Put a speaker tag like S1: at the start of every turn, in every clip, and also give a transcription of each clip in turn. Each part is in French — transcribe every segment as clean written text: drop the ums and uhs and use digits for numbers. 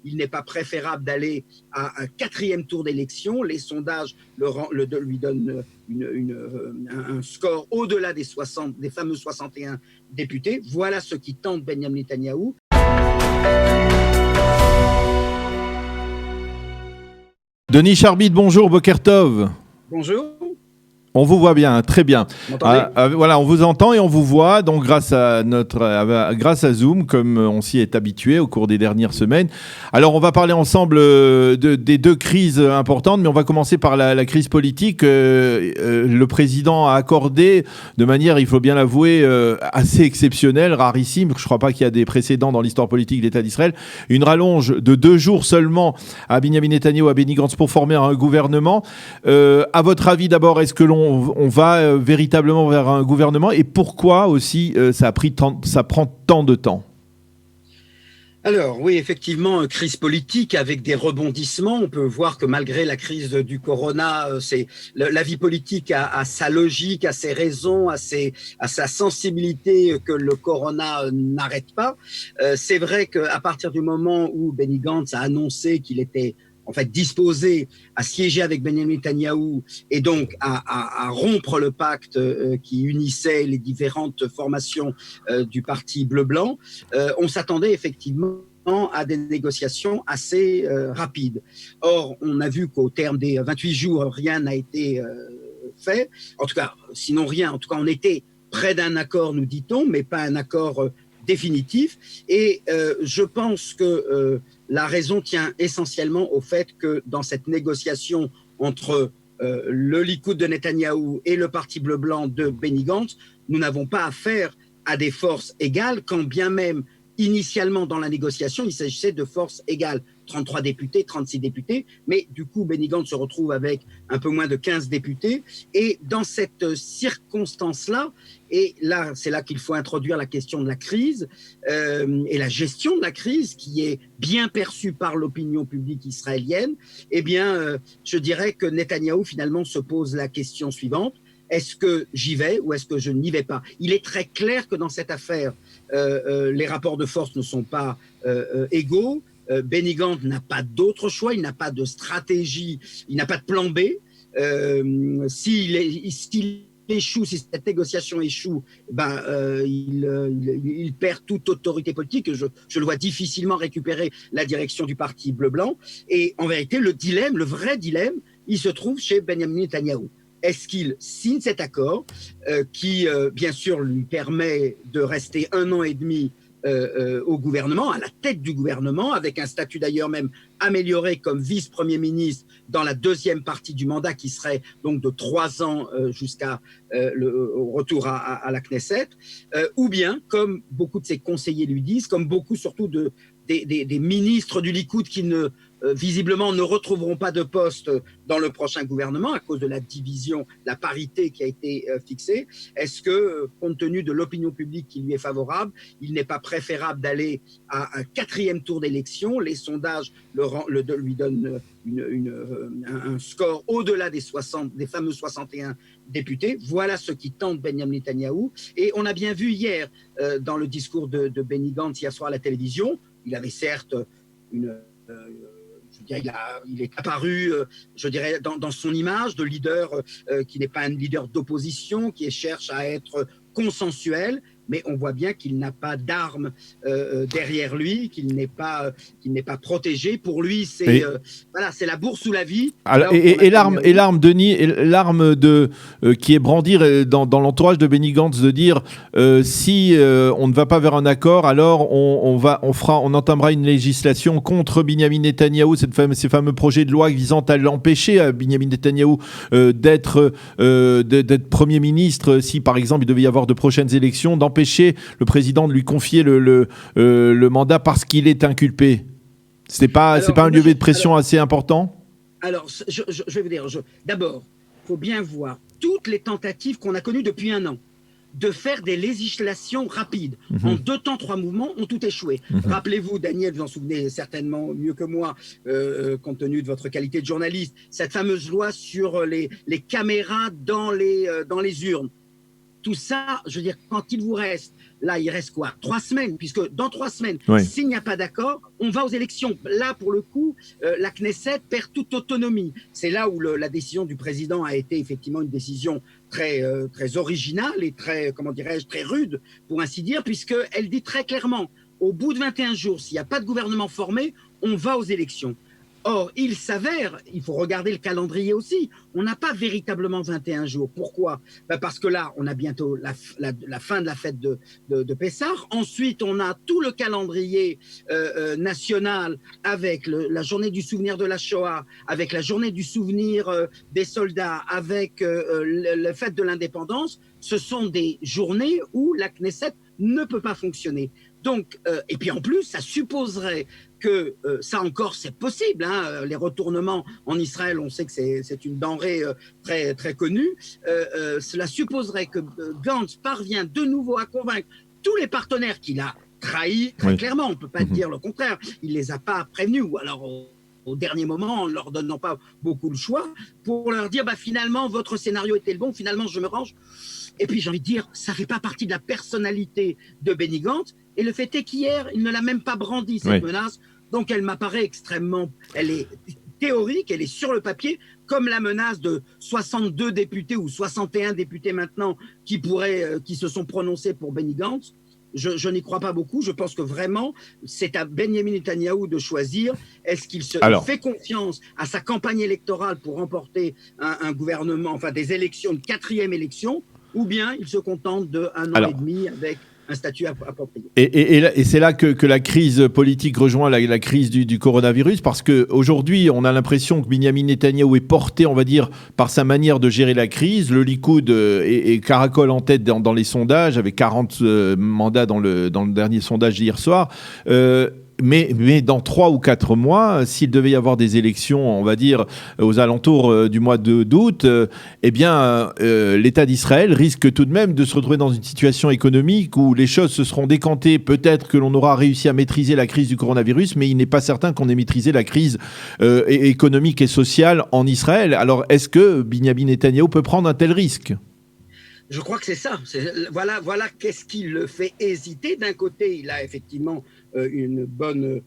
S1: il n'est pas préférable d'aller à un quatrième tour d'élection. Les sondages lui donnent un score au-delà des fameux 61 députés. Voilà ce qui tente Benyamin Netanyahou.
S2: Denis Charbit, bonjour, Boker Tov.
S1: Bonjour.
S2: On vous voit bien, très bien.
S1: Voilà,
S2: on vous entend et on vous voit, donc grâce à Zoom, comme on s'y est habitué au cours des dernières semaines. Alors, on va parler ensemble des deux crises importantes, mais on va commencer par la crise politique. Le président a accordé, de manière, il faut bien l'avouer, assez exceptionnelle, rarissime, je ne crois pas qu'il y a des précédents dans l'histoire politique de l'État d'Israël, une rallonge de 2 jours seulement à Benyamin Netanyahou, à Benny Gantz pour former un gouvernement. À votre avis, d'abord, est-ce que on va véritablement vers un gouvernement, et pourquoi aussi ça prend tant de temps?
S1: Alors oui, effectivement, crise politique avec des rebondissements. On peut voir que malgré la crise du corona, la vie politique a sa logique, a ses raisons, a sa sensibilité que le corona n'arrête pas. C'est vrai qu'à partir du moment où Benny Gantz a annoncé qu'il était en fait disposé à siéger avec Benyamin Netanyahou et donc à rompre le pacte qui unissait les différentes formations du parti bleu-blanc, on s'attendait effectivement à des négociations assez rapides. Or, on a vu qu'au terme des 28 jours, rien n'a été fait. En tout cas, sinon rien. En tout cas, on était près d'un accord, nous dit-on, mais pas un accord définitif. Et je pense que la raison tient essentiellement au fait que dans cette négociation entre le Likoud de Netanyahou et le parti bleu-blanc de Benny Gantz, nous n'avons pas affaire à des forces égales, quand bien même initialement dans la négociation, il s'agissait de forces égales, 33 députés, 36 députés, mais du coup, Benny Gantz se retrouve avec un peu moins de 15 députés. Et dans cette circonstance-là, et là, c'est là qu'il faut introduire la question de la crise et la gestion de la crise, qui est bien perçue par l'opinion publique israélienne, eh bien, je dirais que Netanyahou, finalement, se pose la question suivante. Est-ce que j'y vais ou est-ce que je n'y vais pas? Il est très clair que dans cette affaire, les rapports de force ne sont pas égaux. Benny Gantz n'a pas d'autre choix, il n'a pas de stratégie, il n'a pas de plan B. S'il échoue, si cette négociation échoue, il perd toute autorité politique. Je le vois difficilement récupérer la direction du parti bleu-blanc. Et en vérité, le vrai dilemme, il se trouve chez Benyamin Netanyahou. Est-ce qu'il signe cet accord qui, bien sûr, lui permet de rester 1 an et demi au gouvernement, à la tête du gouvernement, avec un statut d'ailleurs même amélioré comme vice-premier ministre dans la deuxième partie du mandat, qui serait donc de 3 ans jusqu'à au retour à la Knesset, ou bien, comme beaucoup de ses conseillers lui disent, comme beaucoup surtout des ministres du Likoud qui visiblement ne retrouveront pas de poste dans le prochain gouvernement à cause de la division, la parité qui a été fixée. Est-ce que, compte tenu de l'opinion publique qui lui est favorable, il n'est pas préférable d'aller à un quatrième tour d'élection? Les sondages lui donnent un score au-delà des fameux 61 députés. Voilà ce qui tente Benyamin Netanyahou. Et on a bien vu hier, dans le discours de Benny Gantz hier soir à la télévision, il avait certes il est apparu, je dirais, dans son image de leader qui n'est pas un leader d'opposition, qui cherche à être consensuel, mais on voit bien qu'il n'a pas d'armes derrière lui, qu'il n'est pas protégé. Pour lui, c'est la bourse ou la vie.
S2: Alors, et l'arme, Denis, l'arme qui est brandie dans l'entourage de Benny Gantz, de dire si on ne va pas vers un accord, alors on entamera une législation contre Benyamin Netanyahou, ces fameux projets de loi visant à l'empêcher à Benyamin Netanyahou d'être Premier ministre, si par exemple il devait y avoir de prochaines élections, d'empêcher le président de lui confier le mandat parce qu'il est inculpé. C'est pas un levier de pression assez important?
S1: Alors, je vais vous dire, d'abord, il faut bien voir toutes les tentatives qu'on a connues depuis 1 an de faire des législations rapides. En 2 temps, 3 mouvements, ont tout échoué. Rappelez-vous, Daniel, vous en souvenez certainement mieux que moi, compte tenu de votre qualité de journaliste, cette fameuse loi sur les caméras dans les urnes. tout ça, je veux dire, quand il vous reste, là, il reste quoi? 3 semaines, puisque dans 3 semaines,
S2: Oui.
S1: s'il n'y a pas d'accord, on va aux élections. Là, pour le coup, la Knesset perd toute autonomie. C'est là où la décision du président a été effectivement une décision très originale et très, comment dirais-je, très rude, pour ainsi dire, puisqu'elle dit très clairement, au bout de 21 jours, s'il n'y a pas de gouvernement formé, on va aux élections. Or, il s'avère, il faut regarder le calendrier aussi, on n'a pas véritablement 21 jours. Pourquoi? Parce que là, on a bientôt la fin de la fête de Pessah. Ensuite, on a tout le calendrier national avec la journée du souvenir de la Shoah, avec la journée du souvenir des soldats, avec la fête de l'indépendance. Ce sont des journées où la Knesset ne peut pas fonctionner. Donc, et puis en plus, ça supposerait que ça encore, c'est possible. Hein, les retournements en Israël, on sait que c'est une denrée très, très connue. Cela supposerait que Gantz parvient de nouveau à convaincre tous les partenaires qu'il a trahis, très clairement. On ne peut pas dire le contraire. Il ne les a pas prévenus. Ou alors, au dernier moment, en ne leur donnant pas beaucoup de choix, pour leur dire, finalement, votre scénario était le bon, finalement, je me range. Et puis, j'ai envie de dire, ça ne fait pas partie de la personnalité de Benny Gantz. Et le fait est qu'hier, il ne l'a même pas brandi, cette menace. Donc, elle m'apparaît extrêmement... Elle est théorique, elle est sur le papier, comme la menace de 62 députés ou 61 députés maintenant qui se sont prononcés pour Benny Gantz. Je n'y crois pas beaucoup. Je pense que vraiment, c'est à Benjamin Netanyahou de choisir. Est-ce qu'il fait confiance à sa campagne électorale pour remporter un gouvernement, enfin des élections, une 4e élection, ou bien il se contente de 1 an et demi avec un statut approprié.
S2: Et c'est là que la crise politique rejoint la crise du coronavirus, parce qu'aujourd'hui, on a l'impression que Benjamin Netanyahou est porté, on va dire, par sa manière de gérer la crise. Le Likoud est caracole en tête dans les sondages, avec 40 mandats dans le dernier sondage d'hier soir. Mais dans 3 ou 4 mois, s'il devait y avoir des élections, on va dire, aux alentours du mois d'août, l'État d'Israël risque tout de même de se retrouver dans une situation économique où les choses se seront décantées. Peut-être que l'on aura réussi à maîtriser la crise du coronavirus, mais il n'est pas certain qu'on ait maîtrisé la crise économique et sociale en Israël. Alors, est-ce que Benjamin Netanyahou peut prendre un tel risque ?
S1: Je crois que c'est ça. Voilà qu'est-ce qui le fait hésiter. D'un côté, il a effectivement une bonne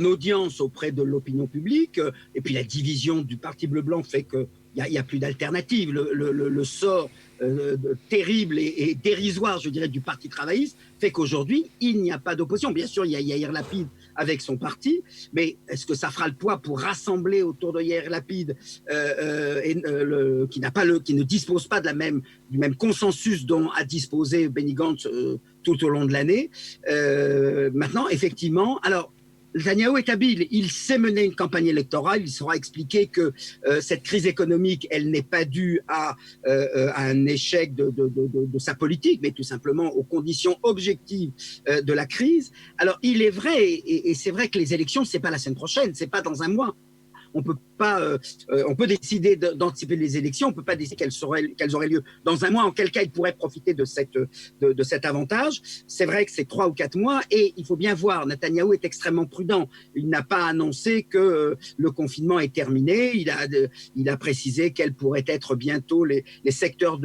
S1: audience auprès de l'opinion publique. Et puis la division du Parti bleu-blanc fait qu'il n'y a plus d'alternative. Le sort terrible et dérisoire, je dirais, du Parti travailliste fait qu'aujourd'hui, il n'y a pas d'opposition. Bien sûr, il y a Yair Lapid avec son parti, mais est-ce que ça fera le poids pour rassembler autour de Yair Lapid qui ne dispose pas du même consensus dont a disposé Benny Gantz tout au long de l'année. Maintenant, effectivement, alors Netanyahou est habile, il sait mener une campagne électorale, il saura expliquer que cette crise économique, elle n'est pas due à un échec de sa politique, mais tout simplement aux conditions objectives de la crise. Alors, il est vrai, et c'est vrai que les élections, c'est pas la semaine prochaine, c'est pas dans un mois. On peut décider d'anticiper les élections, on ne peut pas décider qu'elles auraient lieu dans un mois, en quel cas ils pourraient profiter de cet avantage. C'est vrai que c'est 3 ou 4 mois et il faut bien voir, Netanyahou est extrêmement prudent. Il n'a pas annoncé que le confinement est terminé, il a précisé quels pourraient être bientôt les secteurs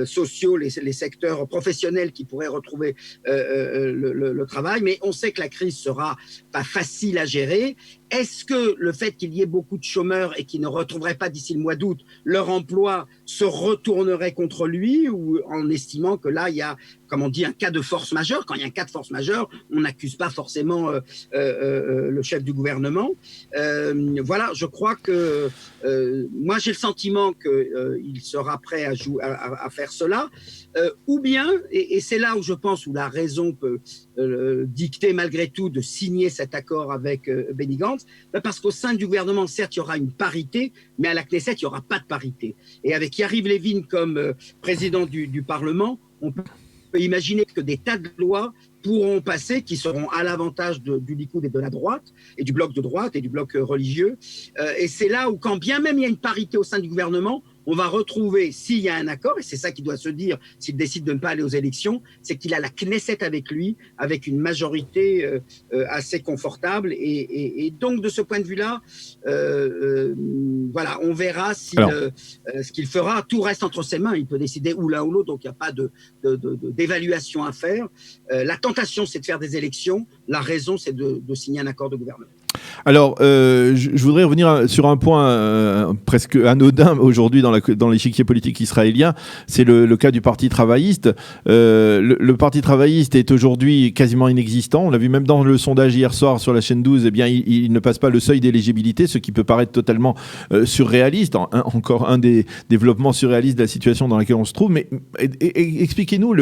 S1: sociaux, les secteurs professionnels qui pourraient retrouver le travail, mais on sait que la crise sera pas facile à gérer. Est-ce que le fait qu'il y ait beaucoup de chômeurs et qui ne retrouveraient pas d'ici le mois d'août leur emploi se retournerait contre lui, ou en estimant que là, il y a, comme on dit, un cas de force majeure? Quand il y a un cas de force majeure, on n'accuse pas forcément le chef du gouvernement. Voilà, je crois que moi, j'ai le sentiment qu'il sera prêt à faire cela. Ou bien, et c'est là où je pense où la raison peut dicter malgré tout de signer cet accord avec Benny Gantz, parce qu'au sein du gouvernement, certes, il y aura une parité, mais à la Knesset, il n'y aura pas de parité. Et avec Yariv Levin comme président du Parlement, on peut imaginer que des tas de lois pourront passer qui seront à l'avantage du Likoud et de la droite, et du bloc de droite et du bloc religieux. Et c'est là où, quand bien même il y a une parité au sein du gouvernement, on va retrouver, s'il y a un accord, et c'est ça qu'il doit se dire s'il décide de ne pas aller aux élections, c'est qu'il a la Knesset avec lui, avec une majorité assez confortable. Et donc, de ce point de vue-là, voilà, on verra ce qu'il fera. Tout reste entre ses mains. Il peut décider ou l'un ou l'autre, donc il n'y a pas d'évaluation à faire. La tentation, c'est de faire des élections. La raison, c'est de signer un accord de gouvernement.
S2: Alors, je voudrais revenir sur un point presque anodin aujourd'hui dans l'échiquier politique israélien, c'est le cas du Parti travailliste. Le Parti travailliste est aujourd'hui quasiment inexistant. On l'a vu même dans le sondage hier soir sur la chaîne 12, eh bien, il ne passe pas le seuil d'éligibilité, ce qui peut paraître totalement surréaliste, encore un des développements surréalistes de la situation dans laquelle on se trouve. Mais expliquez-nous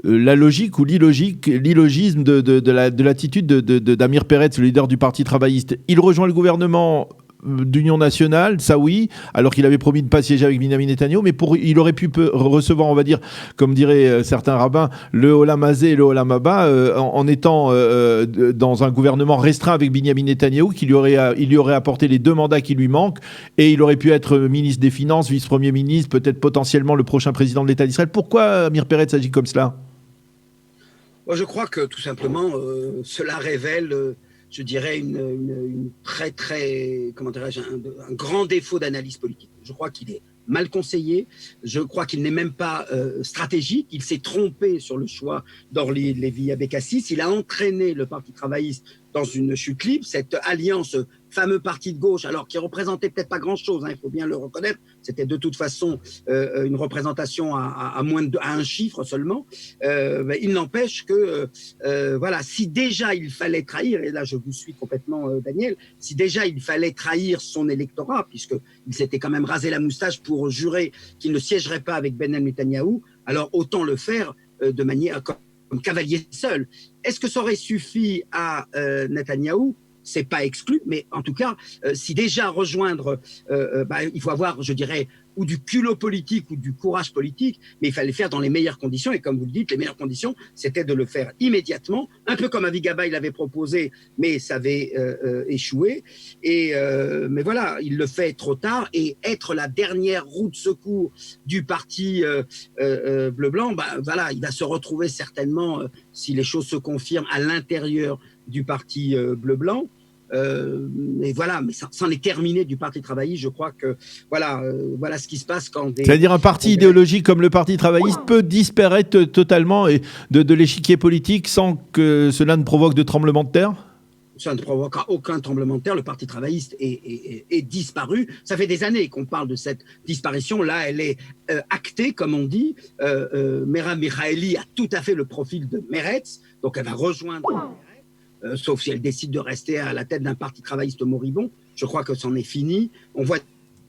S2: la logique ou l'illogisme de l'attitude d'Amir Peretz, le leader du Parti travailliste. Il rejoint le gouvernement d'union nationale, ça oui, alors qu'il avait promis de ne pas siéger avec Benyamin Netanyahou, mais il aurait pu recevoir, on va dire, comme diraient certains rabbins, le Olam Hazé et le Olam Haba, en étant dans un gouvernement restreint avec Benyamin Netanyahou, il lui aurait apporté les 2 mandats qui lui manquent, et il aurait pu être ministre des Finances, vice-premier ministre, peut-être potentiellement le prochain président de l'État d'Israël. Pourquoi Amir Peretz agit comme cela ?
S1: Moi, je crois que tout simplement, cela révèle... je dirais, une très, comment dirais-je, un grand défaut d'analyse politique. Je crois qu'il est mal conseillé, je crois qu'il n'est même pas stratégique, il s'est trompé sur le choix d'Orly Lévy-Abékassis, il a entraîné le Parti travailliste dans une chute libre, cette alliance, fameux parti de gauche, alors qui représentait peut-être pas grand-chose, il faut bien le reconnaître, c'était de toute façon une représentation à un chiffre seulement, il n'empêche que, voilà, si déjà il fallait trahir, et là je vous suis complètement Daniel, si déjà il fallait trahir son électorat, puisqu'il s'était quand même rasé la moustache pour jurer qu'il ne siégerait pas avec Benjamin Netanyahou, alors autant le faire de manière comme cavalier seul. Est-ce que ça aurait suffi à Netanyahou ? C'est pas exclu, mais en tout cas, si déjà rejoindre, il faut avoir, je dirais, ou du culot politique ou du courage politique, mais il fallait le faire dans les meilleures conditions. Et comme vous le dites, les meilleures conditions, c'était de le faire immédiatement, un peu comme Avi Gabay l'avait proposé, mais ça avait échoué. Mais voilà, il le fait trop tard, et être la dernière roue de secours du parti bleu-blanc, voilà, il va se retrouver certainement, si les choses se confirment, à l'intérieur du parti bleu-blanc. Et voilà, mais c'en est terminé du Parti travailliste. Je crois que voilà ce qui se passe quand
S2: C'est-à-dire un parti idéologique comme le Parti travailliste peut disparaître totalement de l'échiquier politique sans que cela ne provoque de tremblement de terre ?
S1: Ça ne provoquera aucun tremblement de terre. Le Parti travailliste est disparu. Ça fait des années qu'on parle de cette disparition. Là, elle est actée, comme on dit. Merav Michaeli a tout à fait le profil de Meretz, donc elle va rejoindre Meretz, sauf si elle décide de rester à la tête d'un parti travailliste moribond. Je crois que c'en est fini. On voit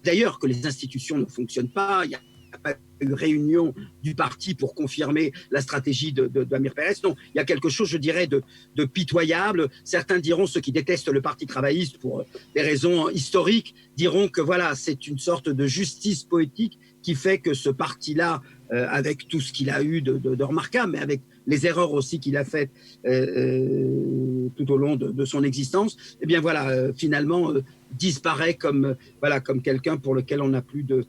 S1: d'ailleurs que les institutions ne fonctionnent pas. Il n'y a pas eu réunion du parti pour confirmer la stratégie d'Amir Peretz. Non, il y a quelque chose, je dirais, de pitoyable. Certains diront, ceux qui détestent le Parti travailliste pour des raisons historiques, diront que voilà, c'est une sorte de justice poétique qui fait que ce parti-là, avec tout ce qu'il a eu de remarquable, mais avec les erreurs aussi qu'il a faites tout au long de son existence, eh bien voilà, finalement disparaît comme quelqu'un pour lequel on n'a plus de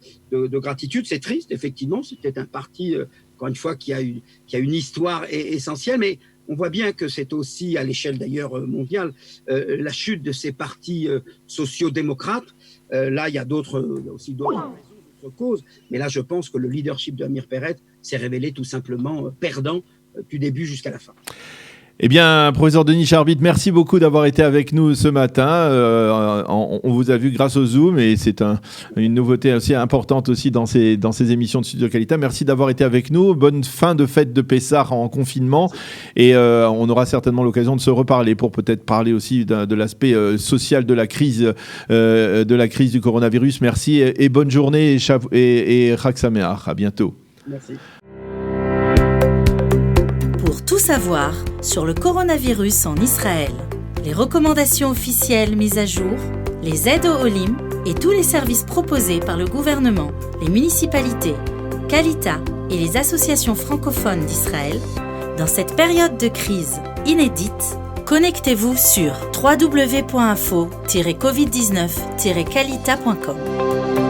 S1: gratitude. C'est triste, effectivement. C'était un parti, encore une fois, qui a une histoire essentielle, mais on voit bien que c'est aussi, à l'échelle d'ailleurs mondiale, la chute de ces partis sociaux-démocrates. Là, il y a aussi d'autres causes, mais là, je pense que le leadership d'Amir Peretz s'est révélé tout simplement perdant du début jusqu'à la fin.
S2: Eh bien, professeur Denis Charbit, merci beaucoup d'avoir été avec nous ce matin. On vous a vu grâce au Zoom et c'est une nouveauté aussi importante aussi dans ces émissions de Studio Kalita. Merci d'avoir été avec nous. Bonne fin de fête de Pessah en confinement et on aura certainement l'occasion de se reparler pour peut-être parler aussi de l'aspect social de la crise du coronavirus. Merci et bonne journée et Chag Sameach. À bientôt.
S1: Merci.
S3: Pour tout savoir sur le coronavirus en Israël, les recommandations officielles mises à jour, les aides aux Olim et tous les services proposés par le gouvernement, les municipalités, Kalita et les associations francophones d'Israël, dans cette période de crise inédite, connectez-vous sur www.info-covid19-kalita.com.